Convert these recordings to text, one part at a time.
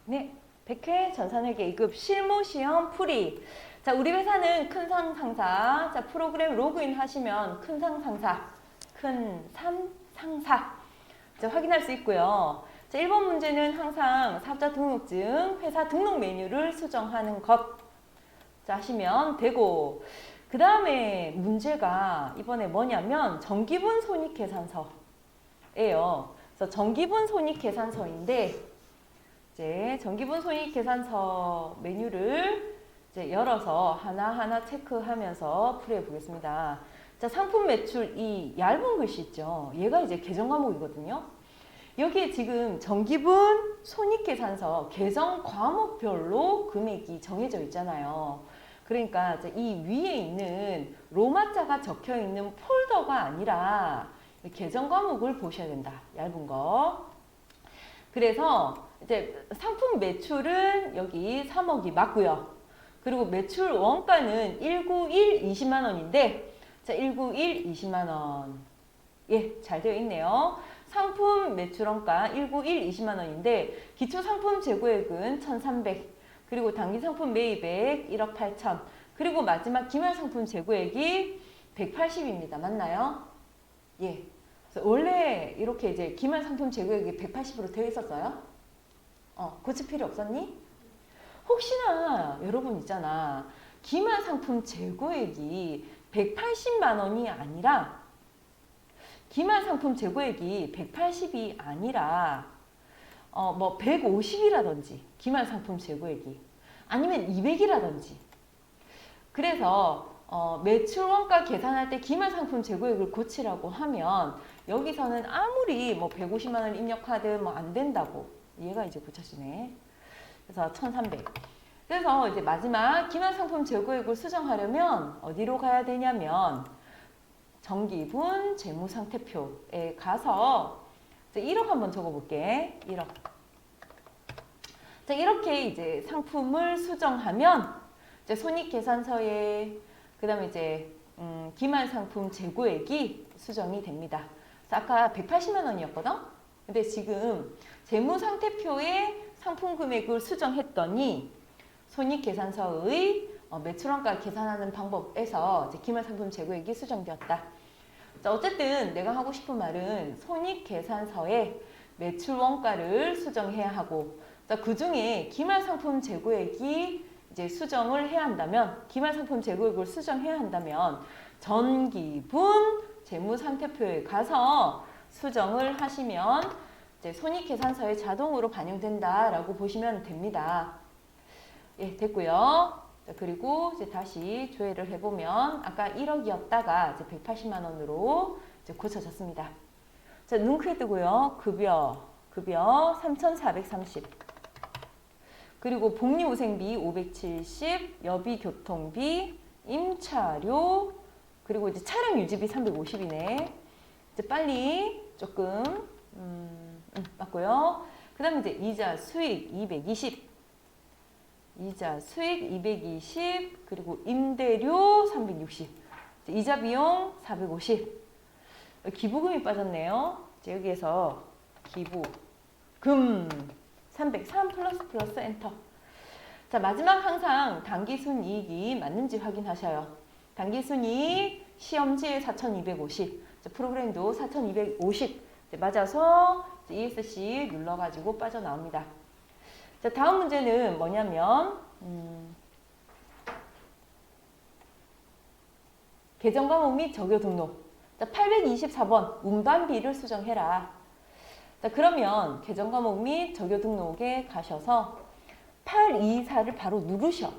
네, 100회 전산회계 2급 실무시험 풀이. 자, 우리 회사는 큰상 상사. 자, 프로그램 로그인 하시면 큰상 상사, 큰삼 상사. 자, 확인할 수 있고요. 자, 1번 문제는 항상 사업자 등록증, 회사 등록 메뉴를 수정하는 것. 자, 하시면 되고. 그 다음에 문제가 이번에 뭐냐면 정기분 손익계산서예요. 그래서 정기분 손익계산서인데 이제 정기분 손익계산서 메뉴를 이제 열어서 하나하나 체크하면서 풀이해 보겠습니다. 자, 상품 매출 이 얇은 글씨 있죠. 얘가 이제 계정 과목이거든요. 여기에 지금 정기분 손익계산서 계정 과목별로 금액이 정해져 있잖아요. 그러니까 이제 이 위에 있는 로마자가 적혀 있는 폴더가 아니라 계정 과목을 보셔야 된다. 얇은 거. 그래서 이제 상품 매출은 여기 3억이 맞고요. 그리고 매출 원가는 191 20만 원인데 자, 191 20만 원. 예, 잘 되어 있네요. 상품 매출 원가 191 20만 원인데 기초 상품 재고액은 1,300. 그리고 단기 상품 매입액 1억 8천. 그리고 마지막 기말 상품 재고액이 180입니다. 맞나요? 예. 원래 이렇게 이제 기말 상품 재고액이 180으로 되어 있었어요? 고칠 필요 없었니? 혹시나 여러분 있잖아. 기말 상품 재고액이 180만 원이 아니라 기말 상품 재고액이 180이 아니라 뭐 150이라든지 기말 상품 재고액이 아니면 200이라든지 그래서 매출 원가 계산할 때 기말 상품 재고액을 고치라고 하면 여기서는 아무리 뭐 150만 원 입력하든 뭐 안 된다고 얘가 이제 고쳐지네. 그래서 1,300. 그래서 이제 마지막 기말 상품 재고액을 수정하려면 어디로 가야 되냐면 정기분 재무상태표에 가서 1억 한번 적어볼게. 1억. 자, 이렇게 이제 상품을 수정하면 이제 손익계산서에 그다음에 이제 기말 상품 재고액이 수정이 됩니다. 그래서 아까 180만 원이었거든. 근데 지금 재무상태표에 상품 금액을 수정했더니 손익계산서의 매출원가 계산하는 방법에서 이제 기말 상품 재고액이 수정되었다. 자, 어쨌든 내가 하고 싶은 말은 손익계산서에 매출원가를 수정해야 하고, 자, 그 중에 기말 상품 재고액이 이제 수정을 해야 한다면, 기말 상품 재고액을 수정해야 한다면 전기분 재무상태표에 가서 수정을 하시면 이제 손익계산서에 자동으로 반영된다라고 보시면 됩니다. 예, 됐고요. 자, 그리고 이제 다시 조회를 해보면 아까 1억이었다가 이제 180만 원으로 이제 고쳐졌습니다. 자, 눈 크게 뜨고요. 급여 3,430. 그리고 복리후생비 570, 여비교통비, 임차료, 그리고 이제 차량 유지비 350이네. 이제 빨리 조금 맞고요. 그 다음에 이제 이자 수익 220. 이자 수익 220 그리고 임대료 360 이자 비용 450 기부금이 빠졌네요. 이제 여기에서 기부금 303 플러스 엔터. 자, 마지막 항상 단기순이익이 맞는지 확인하셔요. 단기순이익 시험지에 4250 프로그램도 4250 맞아서 ESC 눌러가지고 빠져나옵니다. 자, 다음 문제는 뭐냐면 계정 과목 및 적요 등록. 자, 824번 운반비를 수정해라. 자, 그러면 계정 과목 및 적요 등록에 가셔서 824를 바로 누르셔.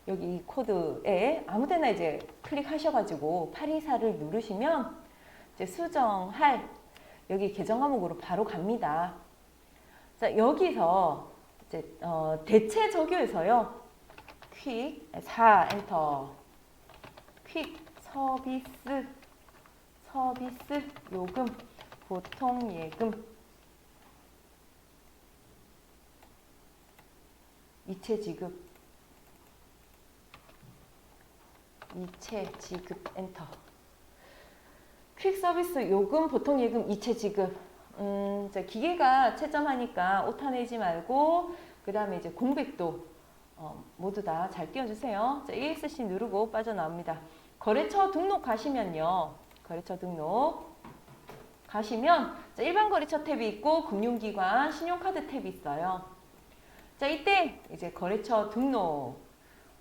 여기 이 코드에 아무데나 이제 클릭하셔가지고 824를 누르시면 이제 수정할 여기 계정 과목으로 바로 갑니다. 자, 여기서 이제 대체 적요에서요. 퀵 4 엔터. 퀵 서비스 요금 보통 예금 이체 지급 엔터. 퀵 서비스 요금 보통 예금 이체 지급 이제 기계가 채점하니까 오타 내지 말고 그 다음에 이제 공백도 모두 다 잘 띄워주세요. 자, ESC 누르고 빠져나옵니다. 거래처 등록 가시면요. 거래처 등록 가시면 자, 일반 거래처 탭이 있고 금융기관, 신용카드 탭이 있어요. 자, 이때 이제 거래처 등록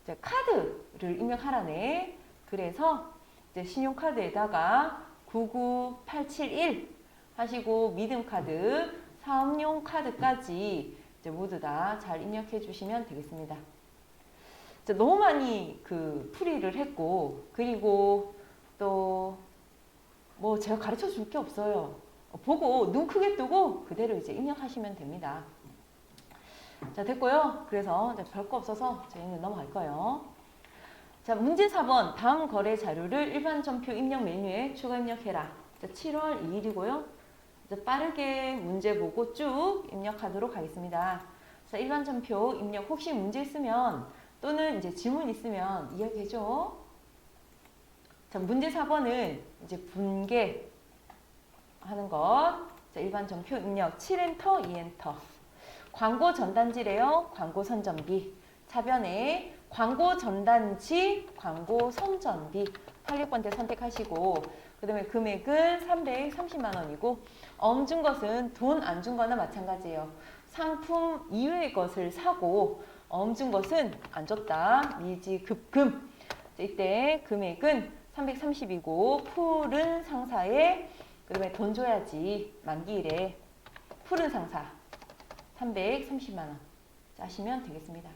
이제 카드를 입력하라네. 그래서 이제 신용카드에다가 99871 하시고 믿음카드, 사업용 카드까지 이제 모두 다 잘 입력해 주시면 되겠습니다. 이제 너무 많이 그 풀이를 했고 그리고 또 뭐 제가 가르쳐 줄 게 없어요. 보고 눈 크게 뜨고 그대로 이제 입력하시면 됩니다. 자, 됐고요. 그래서 별거 없어서 저희는 넘어갈 거예요. 자, 문제 4번. 다음 거래 자료를 일반 전표 입력 메뉴에 추가 입력해라. 자, 7월 2일이고요. 이제 빠르게 문제 보고 쭉 입력하도록 하겠습니다. 자, 일반 전표 입력 혹시 문제 있으면 또는 이제 질문 있으면 이야기해줘. 자, 문제 4번은 이제 분계 하는 것. 자, 일반 전표 입력 7엔터, 2엔터. 광고 전단지래요. 광고 선전비. 차변에 광고 전단지, 광고 선전비. 86번째 선택하시고 그 다음에 금액은 330만 원이고 준 것은 돈 안 준 거나 마찬가지예요. 상품 이외의 것을 사고 준 것은 안 줬다. 미지급금. 이때 금액은 330이고 풀은 상사에 그다음에 돈 줘야지 만기일에 풀은 상사 330만 원 짜시면 되겠습니다.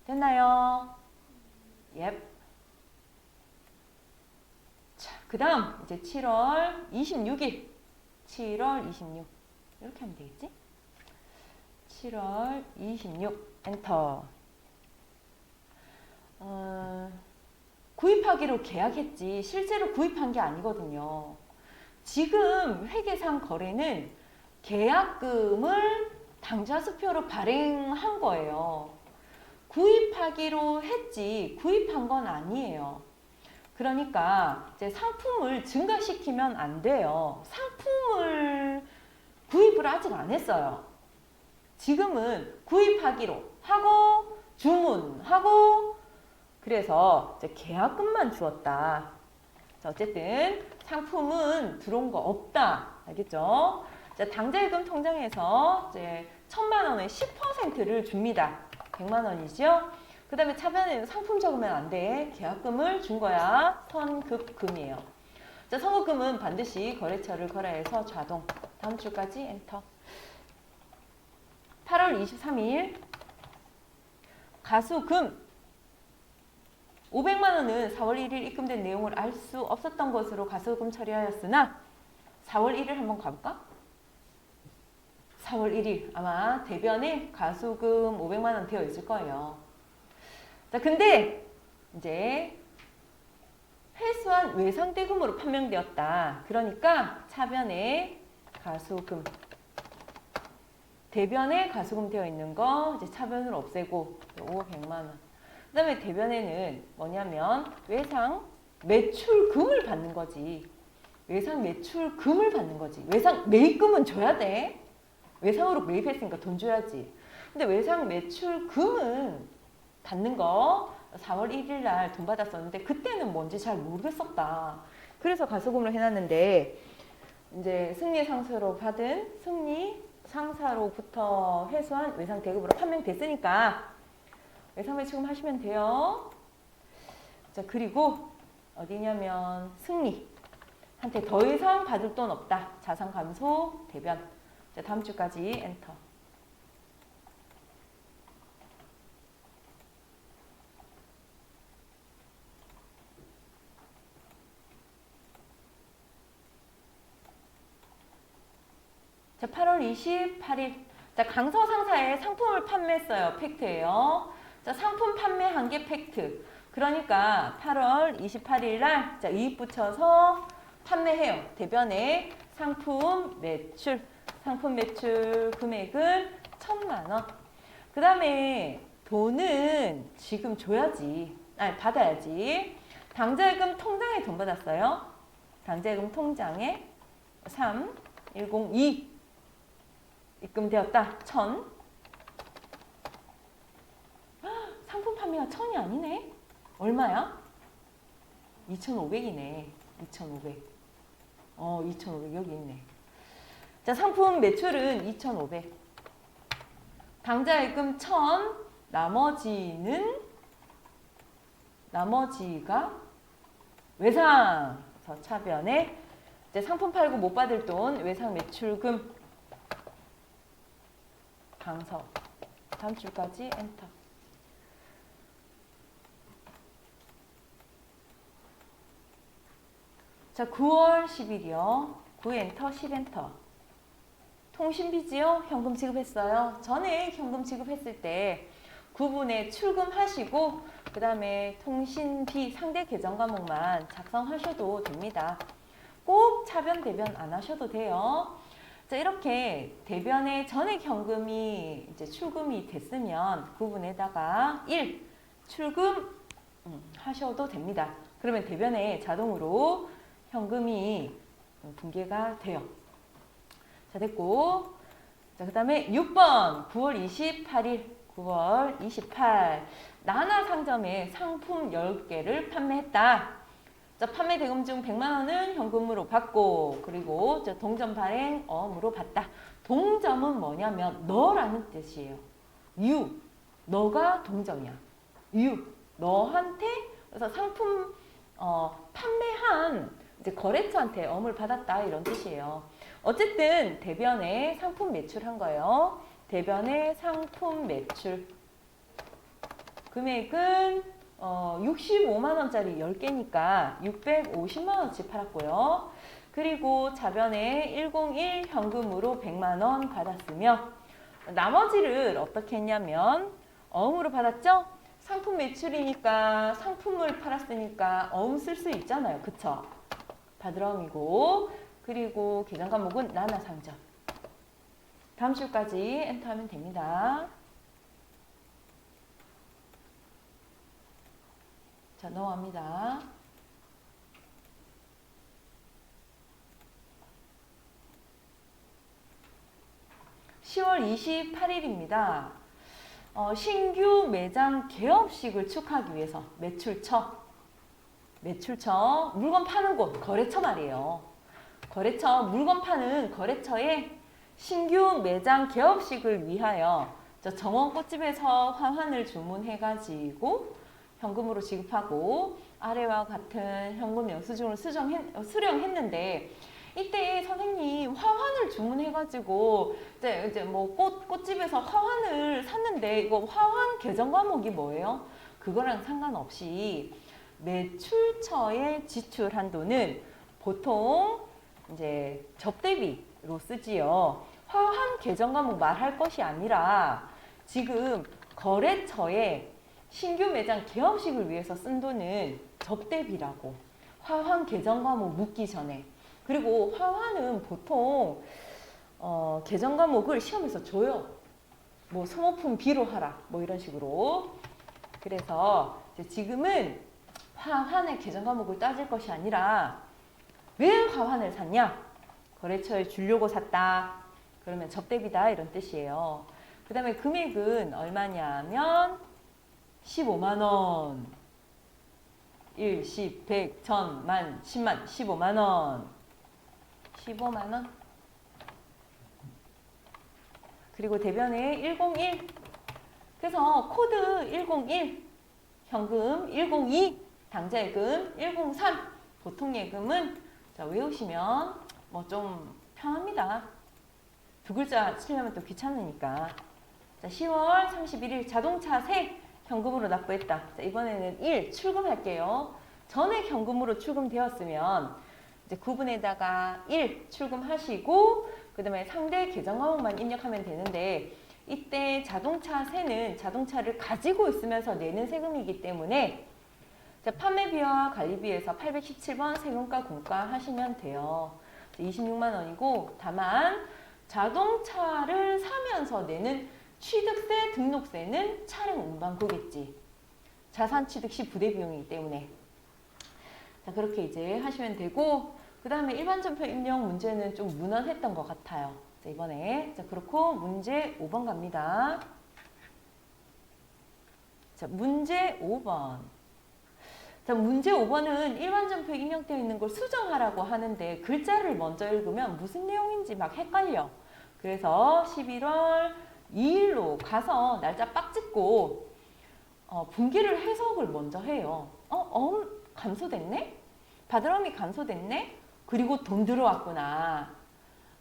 됐나요? 예. 자, 그다음 이제 7월 26일 7월 26 이렇게 하면 되겠지? 7월 26 엔터. 구입하기로 계약했지 실제로 구입한 게 아니거든요. 지금 회계상 거래는 계약금을 당좌수표로 발행한 거예요. 구입하기로 했지 구입한 건 아니에요. 그러니까 이제 상품을 증가시키면 안 돼요. 상품을 구입을 아직 안 했어요. 지금은 구입하기로 하고 주문하고 그래서 이제 계약금만 주었다. 자, 어쨌든 상품은 들어온 거 없다. 알겠죠? 자, 당좌예금 통장에서 이제 1,000만 원의 10%를 줍니다. 100만 원이죠? 그 다음에 차변에는 상품 적으면 안 돼. 계약금을 준 거야. 선급금이에요. 자, 선급금은 반드시 거래처를 거래해서 자동. 다음 줄까지 엔터. 8월 23일 가수금 500만 원은 4월 1일 입금된 내용을 알 수 없었던 것으로 가수금 처리하였으나 4월 1일 한번 가볼까? 4월 1일 아마 대변에 가수금 500만 원 되어 있을 거예요. 자, 근데 이제 회수한 외상대금으로 판명되었다. 그러니까 차변에 가수금 대변에 가수금 되어 있는 거 이제 차변을 없애고 500만 원. 그 다음에 대변에는 뭐냐면 외상 매출금을 받는 거지. 외상 매출금을 받는 거지. 외상 매입금은 줘야 돼. 외상으로 매입했으니까 돈 줘야지. 근데 외상 매출금은 받는 거 4월 1일 날 돈 받았었는데 그때는 뭔지 잘 모르겠었다. 그래서 가수금을 해놨는데 이제 승리상사로 받은 승리상사로부터 회수한 외상대금으로 판명됐으니까 외상매출금 하시면 돼요. 자, 그리고 어디냐면 승리한테 더 이상 받을 돈 없다. 자산 감소 대변. 자, 다음 주까지 엔터. 자, 8월 28일. 자, 강서 상사에 상품을 판매했어요. 팩트예요. 자, 상품 판매한 게 팩트. 그러니까 8월 28일 날 자, 이익 붙여서 판매해요. 대변에 상품 매출. 상품 매출 금액은 1,000만 원. 그 다음에 돈은 지금 줘야지. 아니, 받아야지. 당좌예금 통장에 돈 받았어요. 당좌예금 통장에 3, 102 입금되었다. 1000. 상품 판매가 1000이 아니네. 얼마야? 2500이네. 2500. 2500 여기 있네. 자, 상품 매출은 2500. 당좌예금 1000. 나머지가 외상. 그래서 차변에 이제 상품 팔고 못 받을 돈 외상 매출금 강서. 다음 줄까지 엔터. 자, 9월 10일이요. 9 엔터, 10 엔터. 통신비지요? 현금 지급했어요. 전에 현금 지급했을 때 9분에 출금하시고 그 다음에 통신비 상대 계정 과목만 작성하셔도 됩니다. 꼭 차변 대변 안 하셔도 돼요. 자, 이렇게 대변에 전액 현금이 이제 출금이 됐으면 9분에다가 1 출금 하셔도 됩니다. 그러면 대변에 자동으로 현금이 분계가 돼요. 자, 됐고. 자, 그 다음에 6번 9월 28일 9월 28 나나 상점에 상품 10개를 판매했다. 자, 판매 대금 중 100만원은 현금으로 받고 그리고 동점 발행 어음으로 받다. 동점은 뭐냐면 너라는 뜻이에요. you. 너가 동점이야. you. 너한테 그래서 상품 판매한 이제 거래처한테 어음을 받았다 이런 뜻이에요. 어쨌든 대변에 상품 매출한 거예요. 대변의 상품 매출 금액은 65만원짜리 10개니까 650만원치 팔았고요. 그리고 자변에 101 현금으로 100만원 받았으며 나머지를 어떻게 했냐면 어음으로 받았죠? 상품 매출이니까 상품을 팔았으니까 어음 쓸 수 있잖아요. 그쵸? 바드럼이고 그리고 계정 과목은 나나상점. 다음 줄까지 엔터하면 됩니다. 자, 넘어갑니다. (10월 28일입니다) 신규 매장 개업식을 축하하기 위해서 매출처 물건 파는 곳 거래처 말이에요. 거래처 물건 파는 거래처에 신규 매장 개업식을 위하여 정원 꽃집에서 화환을 주문해가지고 현금으로 지급하고 아래와 같은 현금 영수증을 수령했는데 이때 선생님 화환을 주문해가지고 이제 뭐 꽃집에서 화환을 샀는데 이거 화환 계정 과목이 뭐예요? 그거랑 상관없이 매출처에 지출한 돈은 보통 이제 접대비로 쓰지요. 화환 계정 과목 말할 것이 아니라 지금 거래처에 신규 매장 개업식을 위해서 쓴 돈은 접대비라고. 화환 계정 과목 묻기 전에. 그리고 화환은 보통 계정 과목을 시험에서 줘요. 뭐 소모품 B로 하라. 뭐 이런 식으로. 그래서 이제 지금은 화환의 계정 과목을 따질 것이 아니라 왜 화환을 샀냐? 거래처에 주려고 샀다. 그러면 접대비다 이런 뜻이에요. 그 다음에 금액은 얼마냐면 15만원. 1, 10, 100, 1000, 만, 10만, 15만원. 15만원. 그리고 대변에 101. 그래서 코드 101, 현금 102, 당좌예금 103, 보통예금은 자, 외우시면 뭐 좀 편합니다. 두 글자 치려면 또 귀찮으니까. 자, 10월 31일 자동차세 현금으로 납부했다. 자, 이번에는 1 출금할게요. 전액 현금으로 출금되었으면 이제 9분에다가 1 출금하시고 그 다음에 상대 계정 과목만 입력하면 되는데 이때 자동차세는 자동차를 가지고 있으면서 내는 세금이기 때문에 자, 판매비와 관리비에서 817번 세금과 공과 하시면 돼요. 26만 원이고 다만 자동차를 사면서 내는 취득세, 등록세는 차량 운반 고객지. 자산 취득 시 부대 비용이기 때문에. 자, 그렇게 이제 하시면 되고 그 다음에 일반전표 입력 문제는 좀 무난했던 것 같아요. 자, 이번에. 자, 그렇고 문제 5번 갑니다. 자, 문제 5번. 자, 문제 5번은 일반전표 입력되어 있는 걸 수정하라고 하는데 글자를 먼저 읽으면 무슨 내용인지 막 헷갈려. 그래서 11월 2일로 가서 날짜 빡 찍고 분기를 해석을 먼저 해요. 감소됐네? 바드럼이 감소됐네? 그리고 돈 들어왔구나.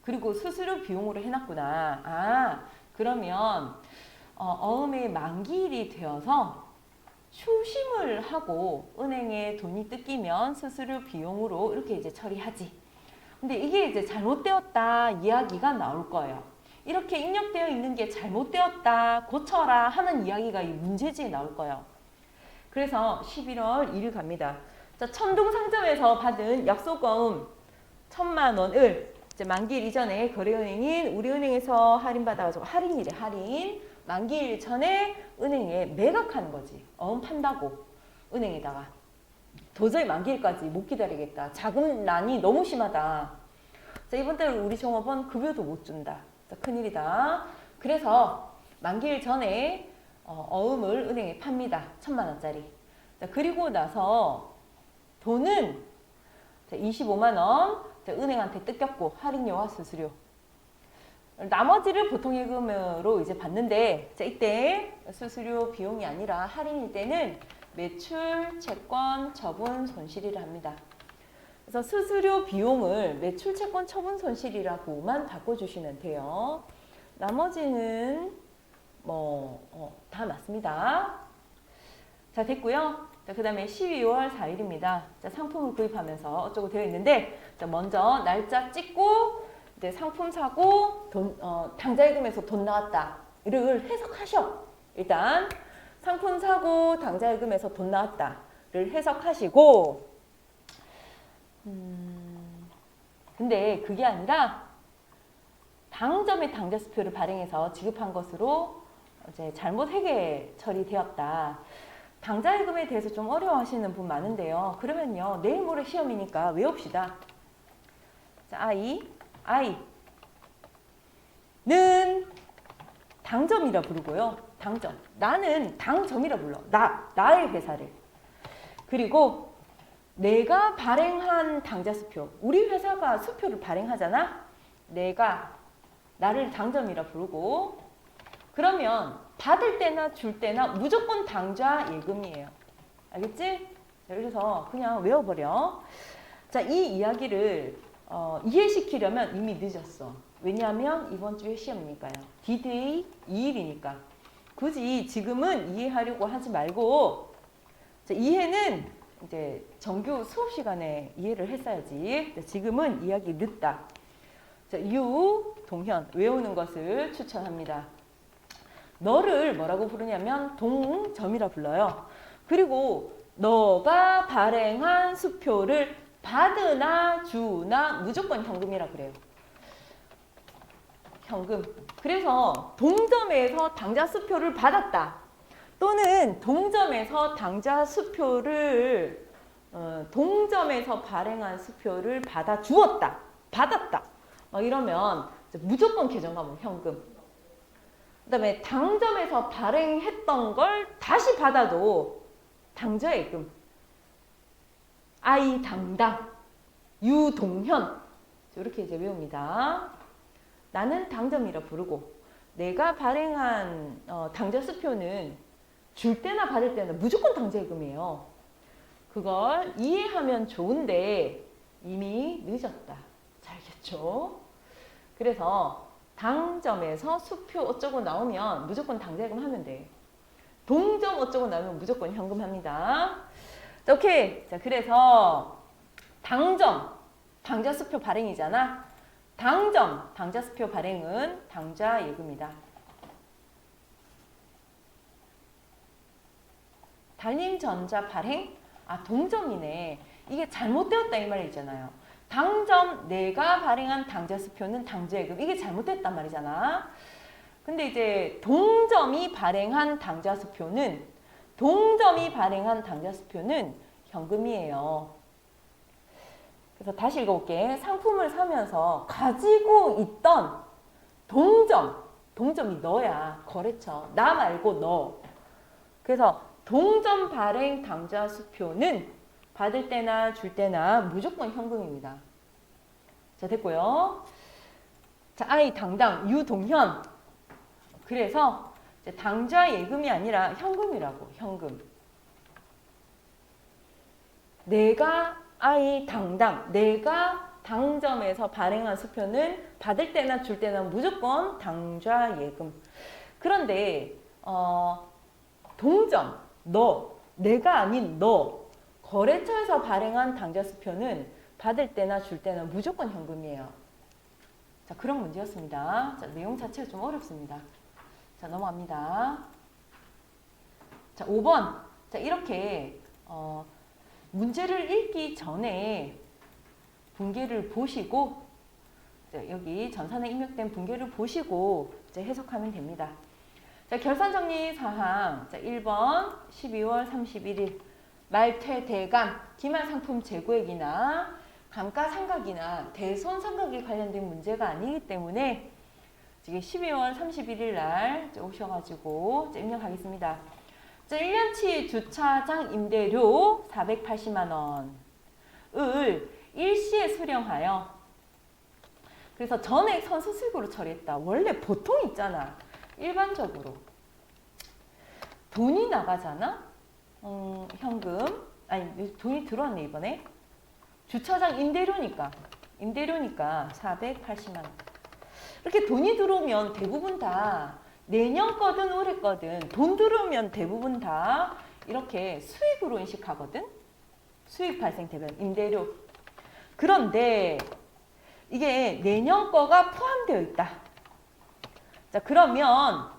그리고 수수료 비용으로 해놨구나. 아, 그러면 어음의 만기일이 되어서 추심을 하고 은행에 돈이 뜯기면 수수료 비용으로 이렇게 이제 처리하지. 근데 이게 이제 잘못되었다 이야기가 나올 거예요. 이렇게 입력되어 있는 게 잘못되었다 고쳐라 하는 이야기가 이 문제지에 나올 거예요. 그래서 11월 1일 갑니다. 자, 천둥상점에서 받은 약속어음 1,000만 원을 이제 만기일 이전에 거래은행인 우리은행에서 할인받아가지고 할인이래 할인. 만기일 전에 은행에 매각하는 거지. 어음 판다고 은행에다가. 도저히 만기일까지 못 기다리겠다. 자금난이 너무 심하다. 자, 이번 달 우리 종업원 급여도 못 준다. 자, 큰일이다. 그래서 만기일 전에 어음을 은행에 팝니다. 1,000만 원짜리. 자, 그리고 나서 돈은 25만 원 은행한테 뜯겼고 할인료와 수수료. 나머지를 보통예금으로 이제 받는데 자, 이때 수수료 비용이 아니라 할인일 때는 매출, 채권, 처분, 손실이라 합니다. 그래서 수수료 비용을 매출, 채권, 처분, 손실이라고만 바꿔주시면 돼요. 나머지는 다 맞습니다. 자, 됐고요. 자, 그 다음에 12월 4일입니다. 자, 상품을 구입하면서 어쩌고 되어 있는데 자, 먼저 날짜 찍고 이제 상품 사고 당좌예금에서 돈 나왔다를 해석하셔. 일단 상품 사고 당좌예금에서 돈 나왔다를 해석하시고 근데 그게 아니라 당점의 당좌수표를 발행해서 지급한 것으로 이제 잘못 회계 처리되었다. 당좌예금에 대해서 좀 어려워하시는 분 많은데요. 그러면요 내일 모레 시험이니까 외웁시다. 자, I는 당점이라 부르고요. 당점. 나는 당점이라 불러. 나의 회사를. 그리고 내가 발행한 당좌수표. 우리 회사가 수표를 발행하잖아. 나를 당점이라 부르고 그러면 받을 때나 줄 때나 무조건 당좌예금이에요. 알겠지? 그래서 그냥 외워버려. 자, 이 이야기를 이해시키려면 이미 늦었어. 왜냐하면 이번 주에 시험이니까요. D-Day 2일이니까. 굳이 지금은 이해하려고 하지 말고 자, 이해는 이제 정규 수업 시간에 이해를 했어야지. 자, 지금은 이야기 늦다. 자, 동현 외우는 것을 추천합니다. 너를 뭐라고 부르냐면 동점이라 불러요. 그리고 너가 발행한 수표를 받으나 주나 무조건 현금이라 그래요. 현금. 그래서 동점에서 당좌수표를 받았다. 또는 동점에서 당좌수표를 동점에서 발행한 수표를 받아 주었다. 받았다. 막 이러면 무조건 계정과목 현금. 그 다음에 당점에서 발행했던 걸 다시 받아도 당좌예금. I 당당, 유동현 이렇게 이제 외웁니다. 나는 당점이라 부르고 내가 발행한 당좌수표는 줄 때나 받을 때나 무조건 당좌예금이에요. 그걸 이해하면 좋은데 이미 늦었다. 잘겠죠? 그래서 당점에서 수표 어쩌고 나오면 무조건 당좌예금 하면 돼. 동점 어쩌고 나오면 무조건 현금 합니다. 자, 오케이. 자, 그래서 당점, 당좌수표 발행이잖아. 당점, 당좌수표 발행은 당좌예금이다. 달림전자 발행? 동점이네. 이게 잘못되었다 이 말이잖아요. 당점, 내가 발행한 당좌수표는 당좌예금. 이게 잘못됐단 말이잖아. 근데 이제 동점이 발행한 당좌수표는 현금이에요. 그래서 다시 읽어볼게. 상품을 사면서 가지고 있던 동점이 너야. 거래처. 나 말고 너. 그래서 동점 발행 당좌 수표는 받을 때나 줄 때나 무조건 현금입니다. 자, 됐고요. 자, 아이 당당 유동현. 그래서 당좌 예금이 아니라 현금이라고. 현금. 내가 아이 당당, 내가 당점에서 발행한 수표는 받을 때나 줄 때나 무조건 당좌 예금. 그런데 동점, 너, 내가 아닌 너, 거래처에서 발행한 당좌 수표는 받을 때나 줄 때나 무조건 현금이에요. 자, 그런 문제였습니다. 자, 내용 자체가 좀 어렵습니다. 자, 넘어갑니다. 자, 5번. 자, 이렇게 문제를 읽기 전에 분계를 보시고, 여기 전산에 입력된 분계를 보시고 이제 해석하면 됩니다. 자, 결산 정리 사항. 자, 1번 12월 31일 말퇴 대감 기말 상품 재고액이나 감가상각이나 대손상각에 관련된 문제가 아니기 때문에 지금 12월 31일 날 오셔가지고 입력하겠습니다. 자, 1년치 주차장 임대료 480만 원을 일시에 수령하여, 그래서 전액 선수 수익으로 처리했다. 원래 보통 있잖아. 일반적으로 돈이 나가잖아. 현금 아니 돈이 들어왔네 이번에. 주차장 임대료니까 480만 원. 이렇게 돈이 들어오면 대부분 다 내년 거든 올해 거든 돈 들어오면 대부분 다 이렇게 수익으로 인식하거든. 수익 발생 대변 임대료. 그런데 이게 내년 거가 포함되어 있다. 자, 그러면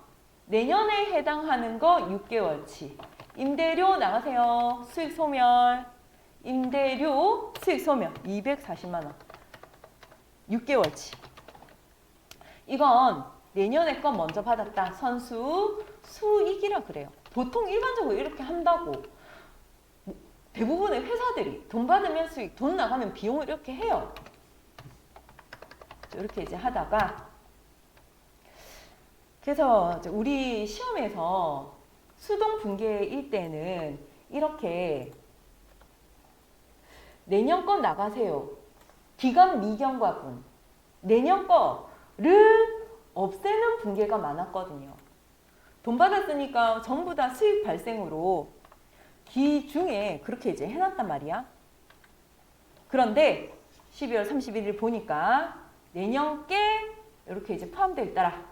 내년에 해당하는 거 6개월치. 임대료 나가세요. 수익 소멸. 임대료 수익 소멸 240만 원. 6개월치. 이건 내년에 거 먼저 받았다. 선수 수익이라 그래요. 보통 일반적으로 이렇게 한다고. 대부분의 회사들이 돈 받으면 수익, 돈 나가면 비용을 이렇게 해요. 이렇게 이제 하다가, 그래서 우리 시험에서 수동 분계일 때는 이렇게 내년 거 나가세요. 기간 미경과분. 내년 거를 없애는 분계가 많았거든요. 돈 받았으니까 전부 다 수익 발생으로 기중에 그렇게 이제 해놨단 말이야. 그런데 12월 31일 보니까 내년 게 이렇게 이제 포함되어 있더라.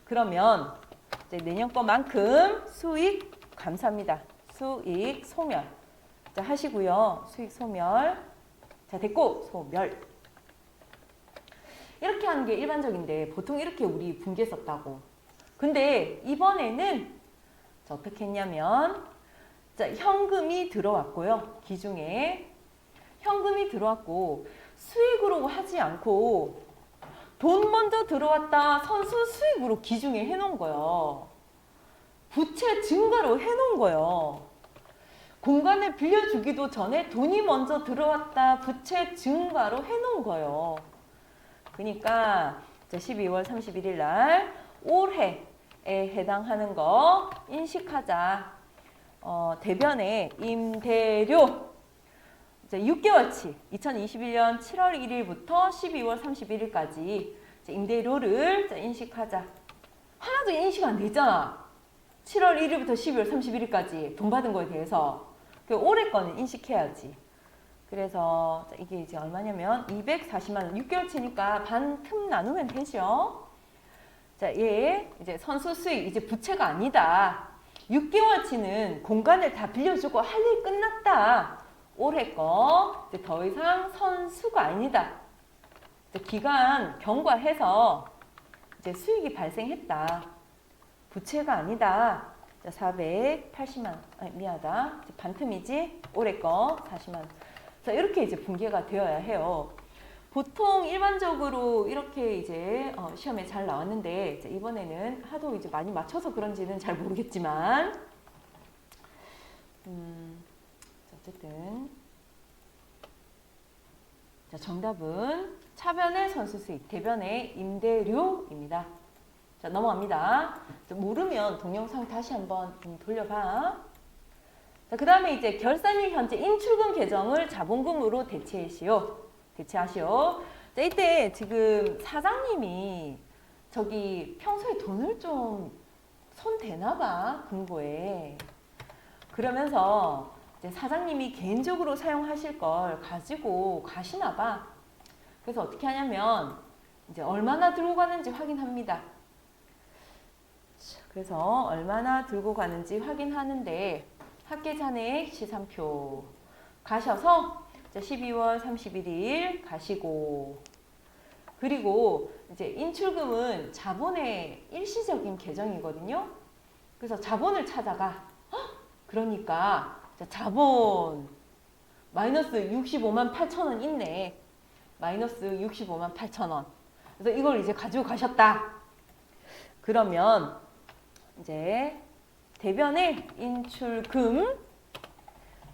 그러면 이제 내년 거만큼 수익 감사합니다. 수익 소멸. 자, 하시고요. 수익 소멸. 자, 됐고 소멸. 이렇게 하는 게 일반적인데 보통 이렇게 우리 분계 썼다고. 근데 이번에는 자, 어떻게 했냐면, 자, 현금이 들어왔고요. 기중에 현금이 들어왔고 수익으로 하지 않고 돈 먼저 들어왔다 선수 수익으로 기중에 해놓은 거예요. 부채 증가로 해놓은 거예요. 공간을 빌려주기도 전에 돈이 먼저 들어왔다 부채 증가로 해놓은 거예요. 그러니까 12월 31일 날 올해에 해당하는 거 인식하자. 대변에 임대료 6개월치 2021년 7월 1일부터 12월 31일까지 임대료를 인식하자. 하나도 인식 안 되잖아. 7월 1일부터 12월 31일까지 돈 받은 거에 대해서. 올해 거는 인식해야지. 그래서 이게 이제 얼마냐면 240만 원. 6개월치니까 반 틈 나누면 되죠. 자, 얘 이제 선수 수익 이제 부채가 아니다. 6개월치는 공간을 다 빌려주고 할 일 끝났다. 올해 거 이제 더 이상 선수가 아니다. 이제 기간 경과해서 이제 수익이 발생했다. 부채가 아니다. 자, 480만 원. 아니, 미안하다. 반틈이지. 올해 거 40만 원. 자, 이렇게 이제 분계가 되어야 해요. 보통 일반적으로 이렇게 이제 시험에 잘 나왔는데 이번에는 하도 이제 많이 맞춰서 그런지는 잘 모르겠지만 어쨌든 자, 정답은 차변의 선수수익, 대변의 임대료입니다. 자, 넘어갑니다. 자, 모르면 동영상 다시 한번 돌려봐. 자, 그 다음에 이제 결산일 현재 인출금 계정을 자본금으로 대체하시오. 자, 이때 지금 사장님이 저기 평소에 돈을 좀 손 대나 봐, 금고에. 그러면서 이제 사장님이 개인적으로 사용하실 걸 가지고 가시나 봐. 그래서 어떻게 하냐면 이제 얼마나 들고 가는지 확인합니다. 그래서 얼마나 들고 가는지 확인하는데 합계잔액 시산표 가셔서 12월 31일 가시고, 그리고 이제 인출금은 자본의 일시적인 계정이거든요. 그래서 자본을 찾아가. 그러니까 자본 마이너스 65만 8천 원 있네. 마이너스 65만 8천 원. 그래서 이걸 이제 가지고 가셨다. 그러면 이제 대변의 인출금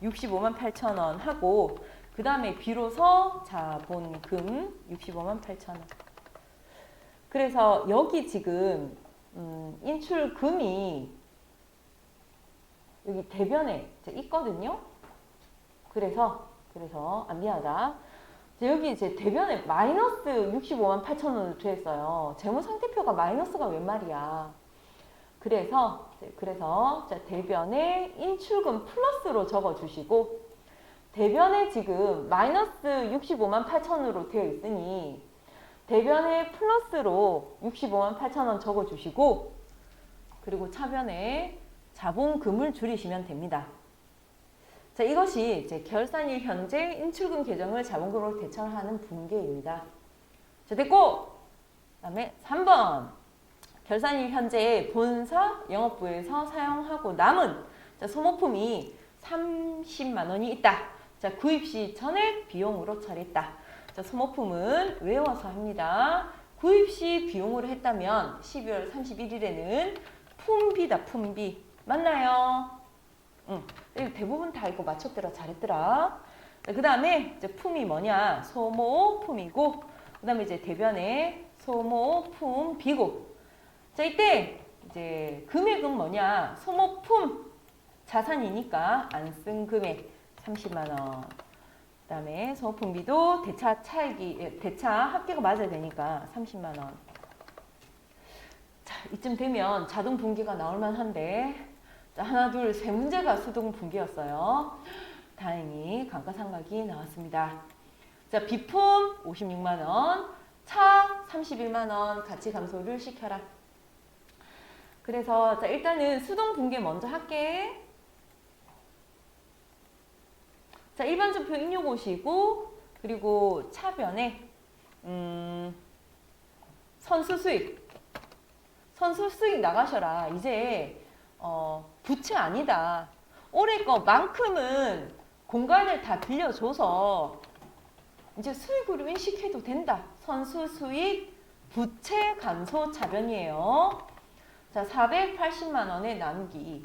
65만 8천 원 하고, 그 다음에 비로소 자본금 65만 8천 원. 그래서 여기 지금 인출금이 여기 대변에 있거든요. 그래서 미안하다. 여기 이제 대변에 마이너스 65만 8천 원으로 되어 있어요. 재무상태표가 마이너스가 웬 말이야. 그래서 자, 대변에 인출금 플러스로 적어주시고, 대변에 지금 마이너스 65만 8천으로 되어 있으니 대변에 플러스로 65만 8천 원 적어주시고, 그리고 차변에 자본금을 줄이시면 됩니다. 자, 이것이 이제 결산일 현재 인출금 계정을 자본금으로 대처하는 분계입니다. 자, 됐고, 그 다음에 3번. 결산일 현재 본사 영업부에서 사용하고 남은 소모품이 30만 원이 있다. 자, 구입 시 전액 비용으로 처리했다. 자, 소모품은 외워서 합니다. 구입 시 비용으로 했다면 12월 31일에는 품비다, 품비. 맞나요? 응. 대부분 다 이거 맞췄더라. 잘했더라. 그 다음에 이제 품이 뭐냐? 소모품이고, 그 다음에 이제 대변에 소모품비고. 자, 이때 이제 금액은 뭐냐? 소모품 자산이니까 안 쓴 금액 30만 원. 그 다음에 소모품비도 대차 합계가 맞아야 되니까 30만 원. 자, 이쯤 되면 자동 분기가 나올 만한데, 자, 하나, 둘, 세 문제가 수동 분기였어요. 다행히 감가상각이 나왔습니다. 자, 비품 56만 원, 차 31만 원 같이 감소를 시켜라. 그래서 자, 일단은 수동 분기 먼저 할게. 자, 일반적표 입력 오시고, 그리고 차변에 선수수익 나가셔라. 이제 부채 아니다. 올해 거만큼은 공간을 다 빌려줘서 이제 수익으로 인식해도 된다. 선수수익 부채 감소 차변이에요. 자, 480만 원에 나누기.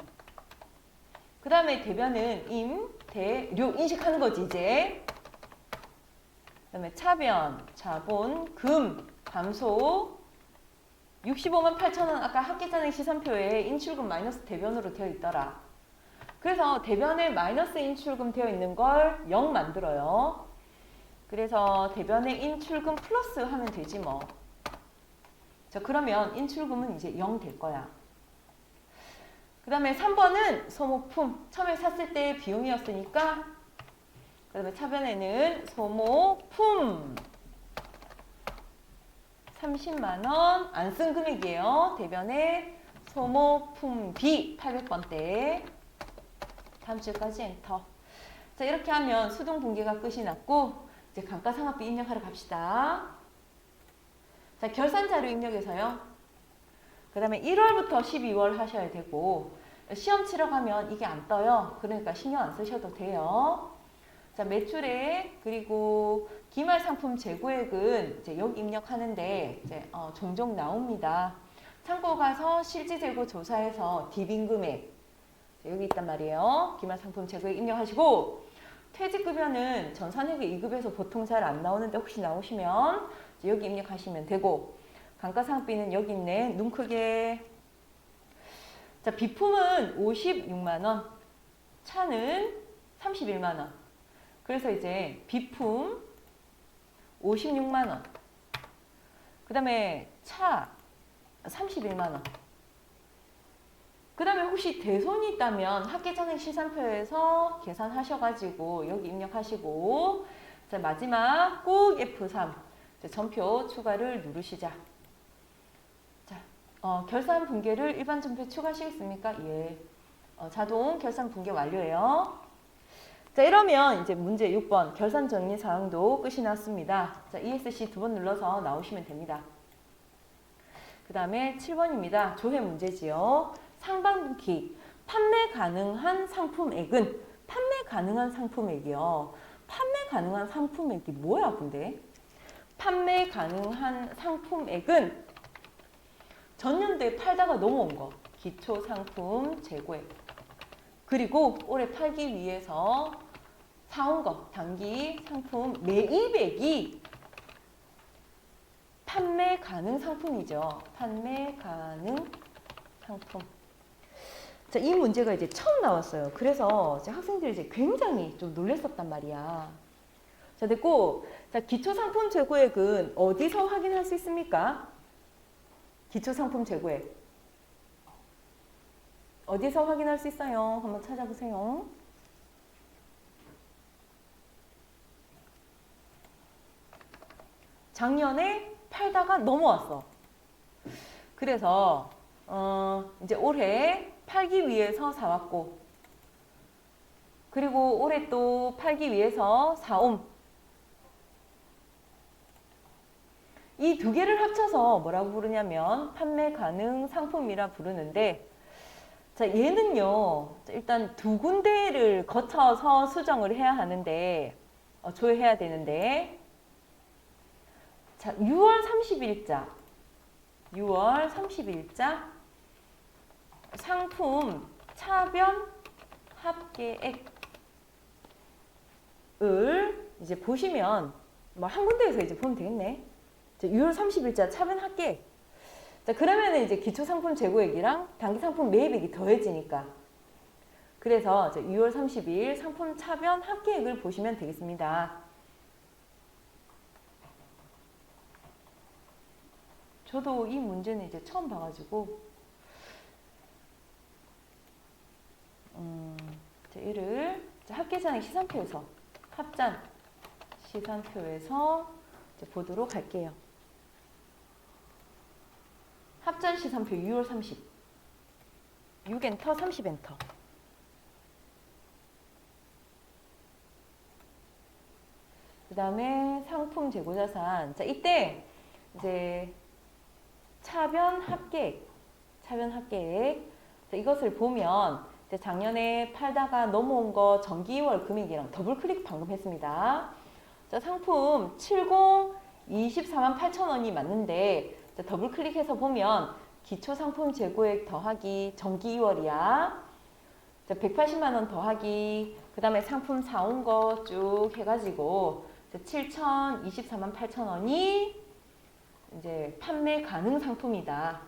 그 다음에 대변은 임대료 인식하는 거지, 이제. 그 다음에 차변, 자본금, 감소. 65만 8천 원, 아까 합계잔액 시산표에 인출금 마이너스 대변으로 되어 있더라. 그래서 대변에 마이너스 인출금 되어 있는 걸 0 만들어요. 그래서 대변에 인출금 플러스 하면 되지 뭐. 자, 그러면 인출금은 이제 0 될 거야. 그 다음에 3번은 소모품. 처음에 샀을 때 비용이었으니까, 그 다음에 차변에는 소모품 30만 원 안 쓴 금액이에요. 대변에 소모품비 800번대. 다음 줄까지 엔터. 자, 이렇게 하면 수동 분기가 끝이 났고, 이제 감가상각비 입력하러 갑시다. 자, 결산 자료 입력해서요. 그 다음에 1월부터 12월 하셔야 되고, 시험 치러 가면 이게 안 떠요. 그러니까 신경 안 쓰셔도 돼요. 자, 매출액, 그리고 기말 상품 재고액은 이제 여기 입력하는데 이제 종종 나옵니다. 창고 가서 실질 재고 조사해서 디빙 금액 여기 있단 말이에요. 기말 상품 재고액 입력하시고, 퇴직급여는 전산회계 2급에서 보통 잘 안 나오는데 혹시 나오시면 여기 입력하시면 되고, 감가상각비는 여기 있네. 눈 크게. 자, 비품은 56만 원, 차는 31만 원. 그래서 이제 비품 56만 원. 그 다음에 차 31만 원. 그 다음에 혹시 대손이 있다면 합계잔액 시산표에서 계산하셔가지고 여기 입력하시고, 자, 마지막 꼭 F3 전표 추가를 누르시자. 자, 결산 분계를 일반 전표에 추가하시겠습니까? 예. 자동 결산 분계 완료예요. 자, 이러면 이제 문제 6번 결산 정리 사항도 끝이 났습니다. 자, ESC 2번 눌러서 나오시면 됩니다. 그 다음에 7번입니다. 조회 문제지요. 상반기 판매 가능한 상품액은, 판매 가능한 상품액이요. 판매 가능한 상품액이 뭐야 근데? 판매 가능한 상품액은 전년도에 팔다가 넘어온 거, 기초 상품 재고액. 그리고 올해 팔기 위해서 사온 거, 단기 상품 매입액이 판매 가능 상품이죠. 판매 가능 상품. 자, 이 문제가 이제 처음 나왔어요. 그래서 이제 학생들이 이제 굉장히 좀 놀랐었단 말이야. 자, 됐고, 자, 기초 상품 재고액은 어디서 확인할 수 있습니까? 기초 상품 재고액. 어디서 확인할 수 있어요? 한번 찾아보세요. 작년에 팔다가 넘어왔어. 그래서 이제 올해 팔기 위해서 사왔고, 그리고 올해 또 팔기 위해서 사옴. 이 두 개를 합쳐서 뭐라고 부르냐면 판매 가능 상품이라 부르는데, 자, 얘는요, 일단 두 군데를 거쳐서 수정을 해야 하는데, 조회해야 되는데, 자, 6월 30일자 상품 차변 합계액을 이제 보시면 뭐 한 군데에서 이제 보면 되겠네. 자, 6월 30일자 차변 합계액. 자, 그러면은 이제 기초 상품 재고액이랑 단기 상품 매입액이 더해지니까. 그래서 6월 30일 상품 차변 합계액을 보시면 되겠습니다. 저도 이 문제는 이제 처음 봐가지고, 얘를 합계잔액 시산표에서, 합잔 시산표에서 이제 보도록 할게요. 합잔 시산표 6월 30. 6엔터, 30엔터. 그 다음에 상품 재고자산. 자, 이때 이제 차변 합계액. 자, 이것을 보면 이제 작년에 팔다가 넘어온 거 정기 2월 금액이랑 더블 클릭 방금 했습니다. 자, 상품 70 24만 8천 원이 맞는데, 자, 더블 클릭해서 보면 기초 상품 재고액 더하기 정기 2월이야. 자, 180만 원 더하기 그 다음에 상품 사온 거 쭉 해가지고 7,024만 8천 원이 이제 판매 가능 상품이다.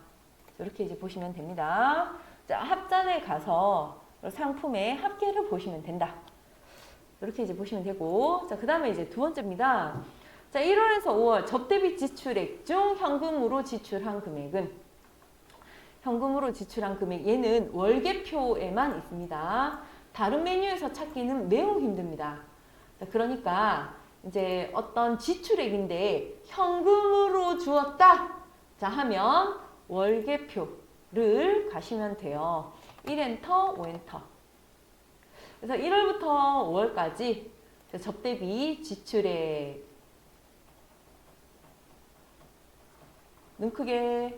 이렇게 이제 보시면 됩니다. 자, 합잔에 가서 상품의 합계를 보시면 된다. 이렇게 이제 보시면 되고, 자, 그 다음에 이제 두 번째입니다. 자, 1월에서 5월 접대비 지출액 중 현금으로 지출한 금액은, 현금으로 지출한 금액, 얘는 월계표에만 있습니다. 다른 메뉴에서 찾기는 매우 힘듭니다. 자, 그러니까 이제 어떤 지출액인데 현금으로 주었다. 자, 하면 월계표를 가시면 돼요. 1엔터, 5엔터. 그래서 1월부터 5월까지 접대비 지출액. 눈 크게.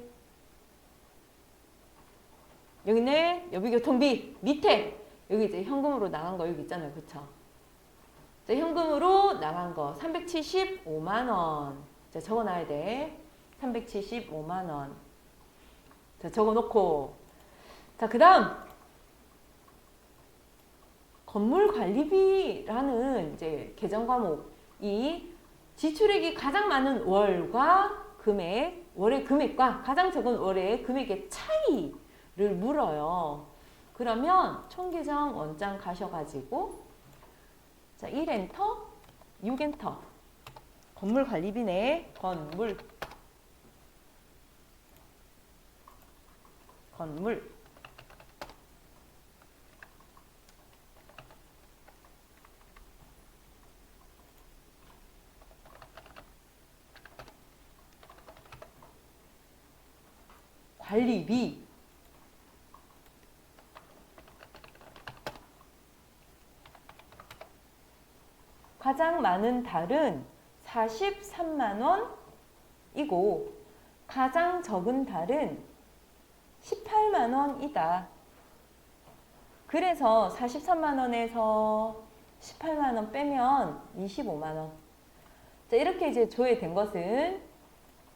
여기는 여비교통비 밑에 여기 이제 현금으로 나간 거 여기 있잖아요. 그쵸? 자, 현금으로 나간 거 375만 원. 자, 적어 놔야 돼. 375만 원. 자, 적어 놓고. 자, 그 다음 건물관리비라는 이제 계정 과목이 지출액이 가장 많은 월과 금액, 월의 금액과 가장 적은 월의 금액의 차이를 물어요. 그러면 총계정 원장 가셔가지고 자 1엔터, 6엔터 건물관리비네. 건물 관리비 가장 많은 달은 43만 원이고 가장 적은 달은 18만 원이다. 그래서 43만 원에서 18만 원 빼면 25만 원. 자, 이렇게 이제 조회된 것은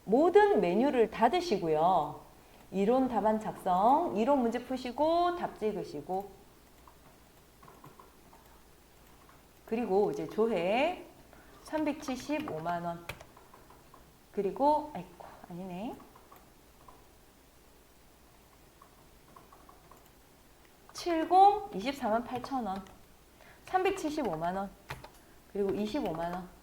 모든 메뉴를 닫으시고요. 이론 답안 작성, 이론 문제 푸시고 답 찍으시고 그리고 이제 조회 375만 원. 그리고 아이고 아니네. 70 24만 8천 원. 375만 원. 그리고 25만 원.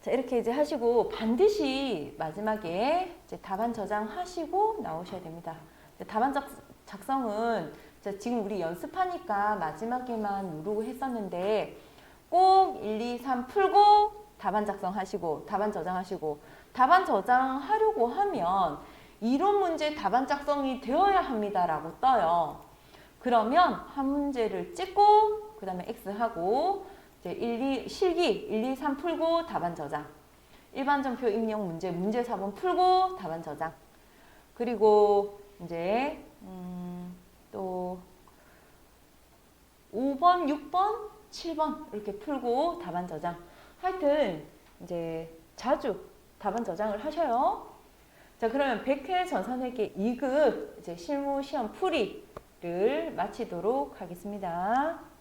자, 이렇게 이제 하시고 반드시 마지막에 이제 답안 저장하시고 나오셔야 됩니다. 답안 작성은 지금 우리 연습하니까 마지막에만 누르고 했었는데 꼭 1, 2, 3 풀고 답안 작성하시고 답안 저장하시고 답안 저장하려고 하면 이론 문제 답안 작성이 되어야 합니다라고 떠요. 그러면 한 문제를 찍고 그 다음에 X하고 이제 실기 1, 2, 3 풀고 답안 저장. 일반전표 입력 문제 4번 풀고 답안 저장. 그리고 이제 또 5번, 6번, 7번 이렇게 풀고 답안 저장. 하여튼 이제 자주 답안 저장을 하셔요. 자, 그러면 100회 전산회계 2급 이제 실무 시험 풀이를 마치도록 하겠습니다.